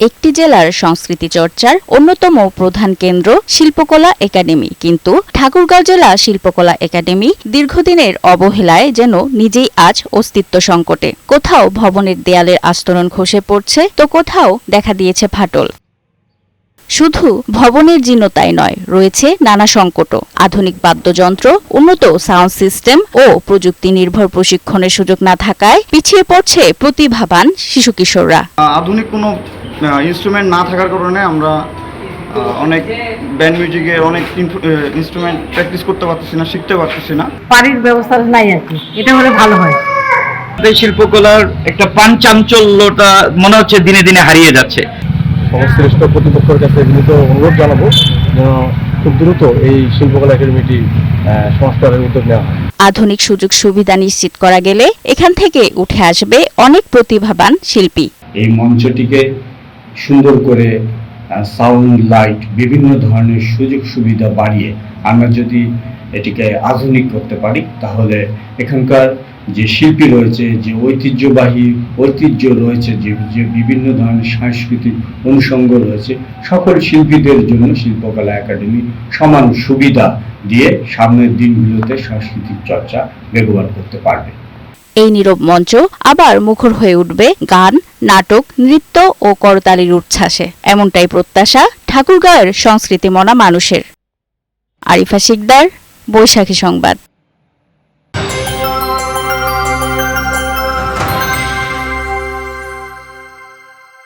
একটি জেলার সংস্কৃতি চর্চার অন্যতম প্রধান কেন্দ্র শিল্পকলা একাডেমি, কিন্তু ঠাকুরগাঁও জেলা শিল্পকলা একাডেমি দীর্ঘদিনের অবহেলায় যেন নিজেই আজ অস্তিত্ব সংকটে। কোথাও ভবনের দেয়ালের আস্তরণ খসে পড়ছে, তো কোথাও দেখা দিয়েছে ফাটল। শুধু ভবনের জীর্ণতাই নয়, রয়েছে নানা সংকটও। আধুনিক বাদ্যযন্ত্র, উন্নত সাউন্ড সিস্টেম ও প্রযুক্তি নির্ভর প্রশিক্ষণের সুযোগ না থাকায় পিছিয়ে পড়ছে প্রতিভাবান শিশু কিশোররা। আধুনিক কোনো ইনস্ট্রুমেন্ট না থাকার কারণে আমরা অনেক ব্যান্ড মিউজিকের অনেক ইনস্ট্রুমেন্ট প্র্যাকটিস করতে পারতেছি না, শিখতে পারতেছি না। বাড়ির ব্যবস্থা নাই আর কি, এটা হলে ভালো হয়। এই শিল্পকলার একটা প্রাণচাঞ্চল্যতা মনে হচ্ছে দিনে দিনে হারিয়ে যাচ্ছে। সংশ্লিষ্ট কর্তৃপক্ষের কাছে বিনীত অনুরোধ জানাবো যেন খুব দ্রুত এই শিল্পকলা একাডেমিটি সংস্কারের উদ্যোগ নেওয়া হয়। আধুনিক সুযোগ সুবিধা নিশ্চিত করা গেলে এখান থেকে উঠে আসবে অনেক প্রতিভাবান শিল্পী। এই মঞ্চটিকে সুন্দর করে সাউন্ড, লাইট, বিভিন্ন ধরনের সুযোগ সুবিধা বাড়িয়ে আমরা যদি এটিকে আধুনিক করতে পারি, তাহলে এখানকার যে শিল্পী রয়েছে, যে ঐতিহ্য রয়েছে, যে বিভিন্ন ধরনের সাংস্কৃতিক অনুষঙ্গ রয়েছে, সকল শিল্পীদের জন্য শিল্পকলা একাডেমি সমান সুবিধা দিয়ে সামনের দিনগুলোতে সাংস্কৃতিক চর্চা বেগবান করতে পারবে। এই নীরব মঞ্চ আবার মুখর হয়ে উঠবে গান, নাটক, নৃত্য ও করতালির উচ্ছ্বাসে, এমনটাই প্রত্যাশা ঠাকুরগাঁওয়ের সংস্কৃতিমনা মানুষের। আরিফা শিকদার, বৈশাখী সংবাদ।